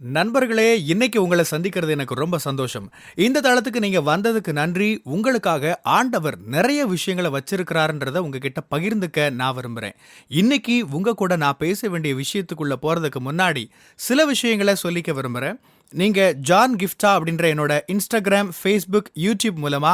நண்பர்களே, இன்னைக்கு உங்களை சந்திக்கிறது எனக்கு ரொம்ப சந்தோஷம். இந்த தளத்துக்கு நீங்க வந்ததுக்கு நன்றி. உங்களுக்காக ஆண்டவர் நிறைய விஷயங்கள வச்சிருக்கிறாருன்றத உங்ககிட்ட பகிர்ந்துக்க நான் விரும்புறேன். இன்னைக்கு உங்க கூட நான் பேச வேண்டிய விஷயத்துக்குள்ள போறதுக்கு முன்னாடி சில விஷயங்கள சொல்லிக்க விரும்புறேன். நீங்க ஜான் கிஃப்டா அப்படின்ற என்னோட இன்ஸ்டாகிராம், ஃபேஸ்புக், யூடியூப் மூலமா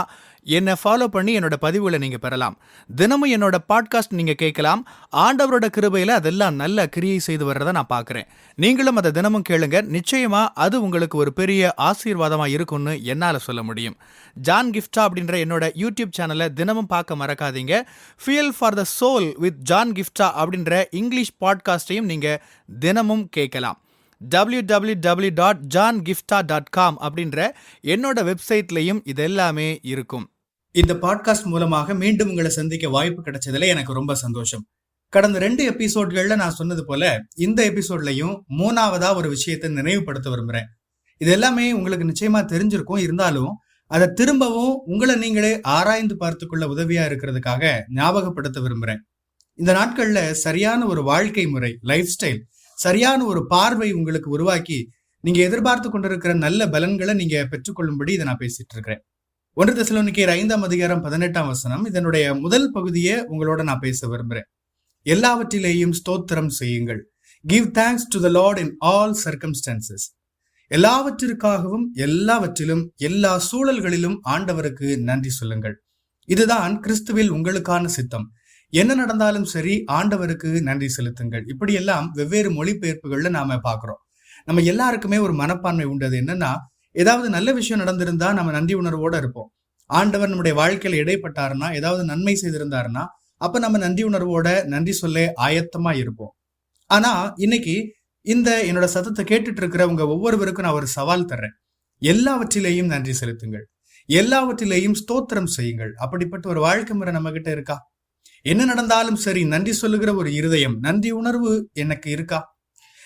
என்ன ஃபாலோ பண்ணி என்னோட பதிவுகளை நீங்க பெறலாம். தினமும் என்னோட பாட்காஸ்ட் நீங்க கேட்கலாம். ஆண்டவரோட கிருபையில அதெல்லாம் நல்ல கிரியை செய்து வர்றதை நான் பார்க்கிறேன். நீங்களும் அதை தினமும் கேளுங்க. நிச்சயமா அது உங்களுக்கு ஒரு பெரிய ஆசீர்வாதமா இருக்கும்னு என்னால சொல்ல முடியும். ஜான் கிஃப்டா அப்படின்ற என்னோட யூடியூப் சேனலை தினமும் பார்க்க மறக்காதீங்க. Fuel for the soul with John கிஃப்டா அப்படின்ற இங்கிலீஷ் பாட்காஸ்டையும் நீங்க தினமும் கேட்கலாம். www.johngifta.com அப்படின்ற என்னோட வெப்சைட்லையும் இதெல்லாமே இருக்கும். இந்த பாட்காஸ்ட் மூலமாக மீண்டும் உங்களை சந்திக்க வாய்ப்பு கிடைச்சதுல எனக்கு ரொம்ப சந்தோஷம். கடந்த 2 எபிசோட்கள்ல நான் சொன்னது போல இந்த எபிசோட்லயும் 3ஆவதா ஒரு விஷயத்தை நினைவுபடுத்த விரும்புறேன். இது எல்லாமே உங்களுக்கு நிச்சயமா தெரிஞ்சிருக்கும். இருந்தாலும் அதை திரும்பவும் உங்களை நீங்களே ஆராய்ந்து பார்த்துக்கொள்ள உதவியா இருக்கிறதுக்காக ஞாபகப்படுத்த விரும்புறேன். இந்த நாட்கள்ல சரியான ஒரு வாழ்க்கை முறை, லைஃப் ஸ்டைல், சரியான ஒரு பார்வை உங்களுக்கு உருவாக்கி நீங்க எதிர்பார்த்து கொண்டிருக்கிற நல்ல பலன்களை நீங்க பெற்றுக்கொள்ளும்படி இதை நான் பேசிட்டு இருக்கிறேன். 1 தெசலோனிக்கேயர் 5:18 இதனுடைய முதல் பகுதியை உங்களோட நான் பேச விரும்புறேன். எல்லாவற்றிலேயும் ஸ்தோத்திரம் செய்யுங்கள். Give thanks to the Lord in all circumstances. எல்லாவற்றிற்காகவும் எல்லாவற்றிலும் எல்லா சூழல்களிலும் ஆண்டவருக்கு நன்றி சொல்லுங்கள். இதுதான் கிறிஸ்துவில் உங்களுக்கான சித்தம். என்ன நடந்தாலும் சரி, ஆண்டவருக்கு நன்றி செலுத்துங்கள். இப்படியெல்லாம் வெவ்வேறு மொழிபெயர்ப்புகள்ல நாம பாக்குறோம். நம்ம எல்லாருக்குமே ஒரு மனப்பான்மை உண்டு. அது என்னன்னா, ஏதாவது நல்ல விஷயம் நடந்திருந்தா நம்ம நன்றி உணர்வோட இருப்போம். ஆண்டவர் நம்முடைய வாழ்க்கையில இடைப்பட்டாருன்னா, ஏதாவது நன்மை செய்திருந்தாருன்னா, அப்ப நம்ம நன்றி உணர்வோட நன்றி சொல்ல ஆயத்தமா இருப்போம். ஆனா இன்னைக்கு இந்த என்னோட சத்தத்தை கேட்டுட்டு இருக்கிற உங்க ஒவ்வொருவருக்கும் நான் ஒரு சவால் தர்றேன். எல்லாவற்றிலேயும் நன்றி செலுத்துங்கள், எல்லாவற்றிலேயும் ஸ்தோத்திரம் செய்யுங்கள். அப்படிப்பட்ட ஒரு வாழ்க்கை முறை நம்ம கிட்ட இருக்கா? என்ன நடந்தாலும் சரி நன்றி சொல்லுகிற ஒரு இருதயம், நன்றி உணர்வு எனக்கு இருக்கா?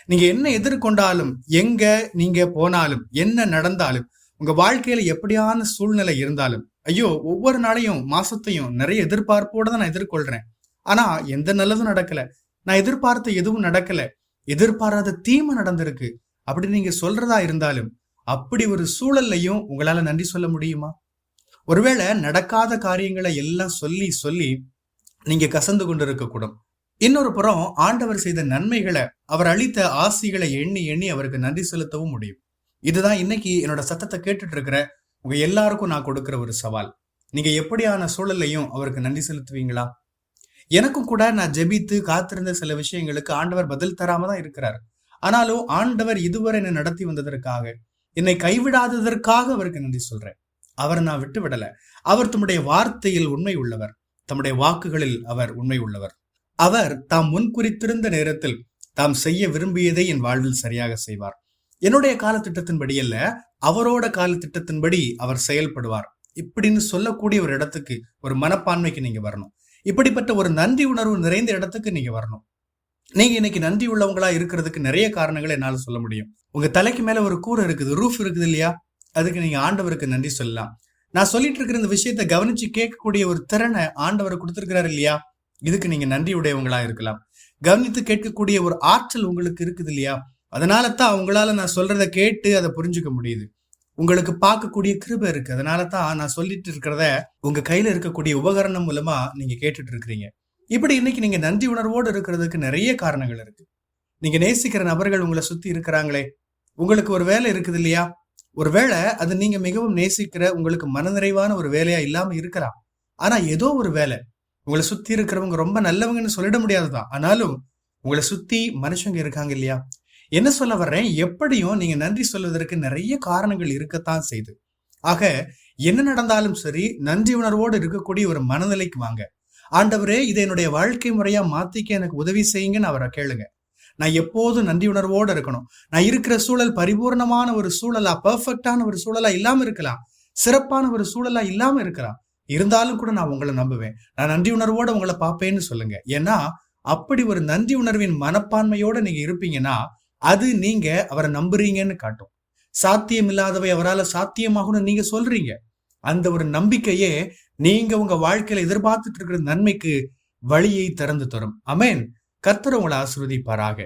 நீங்க என்ன எதிர்கொண்டாலும், எங்க நீங்க போனாலும், என்ன நடந்தாலும், உங்க வாழ்க்கையில எப்படியான சூழ்நிலை இருந்தாலும், ஐயோ ஒவ்வொரு நாளையும் மாசத்தையும் நிறைய எதிர்பார்ப்போட தான் நான் எதிர்கொள்றேன். ஆனா எந்த நல்லதும் நடக்கல, நான் எதிர்பார்த்த எதுவும் நடக்கல, எதிர்பாராத தீமை நடந்திருக்கு அப்படி நீங்க சொல்றதா இருந்தாலும், அப்படி ஒரு சூழல்லையும் உங்களால நன்றி சொல்ல முடியுமா? ஒருவேளை நடக்காத காரியங்களை எல்லாம் சொல்லி சொல்லி நீங்க கசந்து கொண்டு இருக்கக்கூடும். இன்னொரு புறம் ஆண்டவர் செய்த நன்மைகளை, அவர் அளித்த ஆசிகளை எண்ணி எண்ணி அவருக்கு நன்றி செலுத்தவும் முடியும். இதுதான் இன்னைக்கு என்னோட சத்தத்தை கேட்டுட்டு இருக்கிற உங்க எல்லாருக்கும் நான் கொடுக்கிற ஒரு சவால். நீங்க எப்படியான சூழல்லையும் அவருக்கு நன்றி செலுத்துவீங்களா? எனக்கும் கூட நான் ஜெபித்து காத்திருந்த சில விஷயங்களுக்கு ஆண்டவர் பதில் தராம தான் இருக்கிறார். ஆனாலும் ஆண்டவர் இதுவரை என்னை நடத்தி வந்ததற்காக, என்னை கைவிடாததற்காக அவருக்கு நன்றி சொல்றேன். அவரை நான் விட்டு விடல. அவர் தம்முடைய வார்த்தையில் உண்மை உள்ளவர், தம்முடைய வாக்குகளில் அவர் உண்மை உள்ளவர். அவர் தாம் முன்குறித்திருந்த நேரத்தில் தாம் செய்ய விரும்பியதை என் வாழ்வில் சரியாக செய்வார். என்னுடைய காலத்திட்டத்தின்படி அல்ல, அவரோட காலத்திட்டத்தின்படி அவர் செயல்படுவார். இப்படின்னு சொல்லக்கூடிய ஒரு இடத்துக்கு, ஒரு மனப்பான்மைக்கு நீங்க வரணும். இப்படிப்பட்ட ஒரு நன்றி உணர்வு நிறைந்த இடத்துக்கு நீங்க வரணும். நீங்க இன்னைக்கு நன்றி உள்ளவங்களா இருக்கிறதுக்கு நிறைய காரணங்களை என்னால சொல்ல முடியும். உங்க தலைக்கு மேல ஒரு கூரை இருக்குது, ரூஃப் இருக்குது இல்லையா? அதுக்கு நீங்க ஆண்டவருக்கு நன்றி சொல்லலாம். நான் சொல்லிட்டு இருக்கிற இந்த விஷயத்த கவனிச்சு கேட்கக்கூடிய ஒரு திறனை ஆண்டவர் கொடுத்திருக்கிறாரு இல்லையா? இதுக்கு நீங்க நன்றி உடையவங்களா இருக்கலாம். கவனித்து கேட்கக்கூடிய ஒரு ஆற்றல் உங்களுக்கு இருக்குது இல்லையா? அதனால தான் உங்களால நான் சொல்றத கேட்டு அதை புரிஞ்சுக்க முடியுது. உங்களுக்கு பார்க்கக்கூடிய கிருபை இருக்கு. அதனால தான் நான் சொல்லிட்டு இருக்கிறத உங்க கையில இருக்கக்கூடிய உபகரணம் மூலமா நீங்க கேட்டுட்டு இருக்கிறீங்க. இப்படி இன்னைக்கு நீங்க நன்றி உணர்வோடு இருக்கிறதுக்கு நிறைய காரணங்கள் இருக்கு. நீங்க நேசிக்கிற நபர்கள் உங்களை சுத்தி இருக்கிறாங்களே, உங்களுக்கு ஒரு வேலை இருக்குது இல்லையா? ஒரு வேளை அது நீங்க மிகவும் நேசிக்கிற, உங்களுக்கு மனநிறைவான ஒரு வேலையா இல்லாம இருக்கலாம். ஆனா ஏதோ ஒரு வேலை, உங்களை சுத்தி இருக்கிறவங்க ரொம்ப நல்லவங்கன்னு சொல்லிட முடியாதுதான். ஆனாலும் உங்களை சுத்தி மனுஷங்க இருக்காங்க இல்லையா? என்ன சொல்ல வர்றேன், எப்படியும் நீங்க நன்றி சொல்வதற்கு நிறைய காரணங்கள் இருக்கத்தான் செய்து. ஆக என்ன நடந்தாலும் சரி, நன்றி உணர்வோடு இருக்கக்கூடிய ஒரு மனநிலைக்கு வாங்க. ஆண்டவரே, இதை என்னுடைய வாழ்க்கை முறையா மாத்திக்க எனக்கு உதவி செய்யுங்கன்னு அவரை கேளுங்க. நான் எப்போதும் நன்றி உணர்வோடு இருக்கணும். நான் இருக்கிற சூழல் பரிபூர்ணமான ஒரு சூழலா, பெர்ஃபெக்டான ஒரு சூழலா இல்லாம இருக்கலாம், சிறப்பான ஒரு சூழலா இல்லாம இருக்கலாம். இருந்தாலும் கூட நான் உங்களை நம்புவேன், நான் நன்றி உணர்வோட உங்களை பார்ப்பேன்னு சொல்லுங்க. ஏன்னா அப்படி ஒரு நன்றி உணர்வின் மனப்பான்மையோட நீங்க இருப்பீங்கன்னா அது நீங்க அவரை நம்புறீங்கன்னு காட்டும். சாத்தியம் இல்லாதவை அவரால் சாத்தியமாகும்னு நீங்க சொல்றீங்க. அந்த ஒரு நம்பிக்கையே நீங்க உங்க வாழ்க்கையில எதிர்பார்த்துட்டு இருக்கிற நன்மைக்கு வழியை திறந்து தரும். அமேன். கர்த்தர் உங்களை ஆசீர்வதிப்பாராக.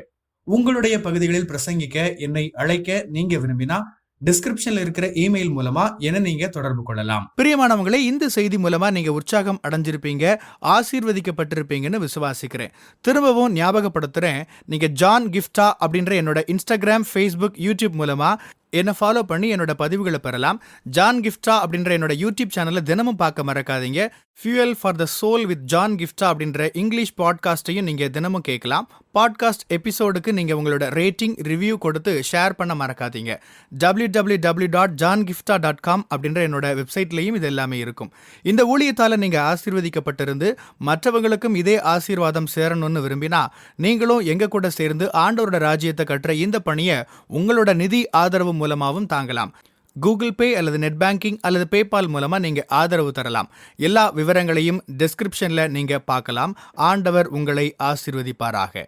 உங்களுடைய பகுதிகளில் பிரசங்கிக்க என்னை அழைக்க நீங்க விரும்பினா டிஸ்கிரிப்ஷன்ல இருக்கிற இமெயில் மூலமா என்ன நீங்க தொடர்பு கொள்ளலாம். பிரியமானவங்களே, இந்த செய்தி மூலமா நீங்க உற்சாகம் அடைஞ்சிருப்பீங்க, ஆசீர்வதிக்கப்பட்டிருப்பீங்கன்னு விசுவாசிக்கிறேன். திரும்பவும் ஞாபகப்படுத்துறேன், நீங்க ஜான் கிஃப்டா அப்படின்ற என்னோட இன்ஸ்டாகிராம், ஃபேஸ்புக், யூடியூப் மூலமா என்னை ஃபாலோ பண்ணி என்னோட பதிவுகளை பெறலாம். ஜான் கிஃப்டா அப்படின்ற என்னோட யூடியூப் சேனலை தினமும் பார்க்க மறக்காதீங்க. Fuel for the soul with John கிஃப்டா அப்படின்ற இங்கிலீஷ் பாட்காஸ்டையும் நீங்க தினமும் கேட்கலாம். பாட்காஸ்ட் எபிசோடுக்கு நீங்க உங்களோட ரேட்டிங், ரிவ்யூ கொடுத்து ஷேர் பண்ண மறக்காதீங்க. www.johngifta.com அப்படின்ற என்னோட வெப்சைட்லையும் இது எல்லாமே இருக்கும். இந்த ஊழியத்தால நீங்க ஆசீர்வதிக்கப்பட்டிருந்து மற்றவங்களுக்கும் இதே ஆசீர்வாதம் சேரணும்னு விரும்பினா நீங்களும் எங்க கூட சேர்ந்து ஆண்டவரோட ராஜ்யத்தை கட்டுற இந்த பணியை உங்களோட நிதி ஆதரவு மூலமாகவும் தாங்கலாம். கூகுள் பே அல்லது நெட் பேங்கிங் அல்லது பேபால் மூலமா நீங்க ஆதரவு தரலாம். எல்லா விவரங்களையும் டிஸ்கிரிப்ஷன்ல நீங்க பார்க்கலாம். ஆண்டவர் உங்களை ஆசீர்வதிப்பாராக.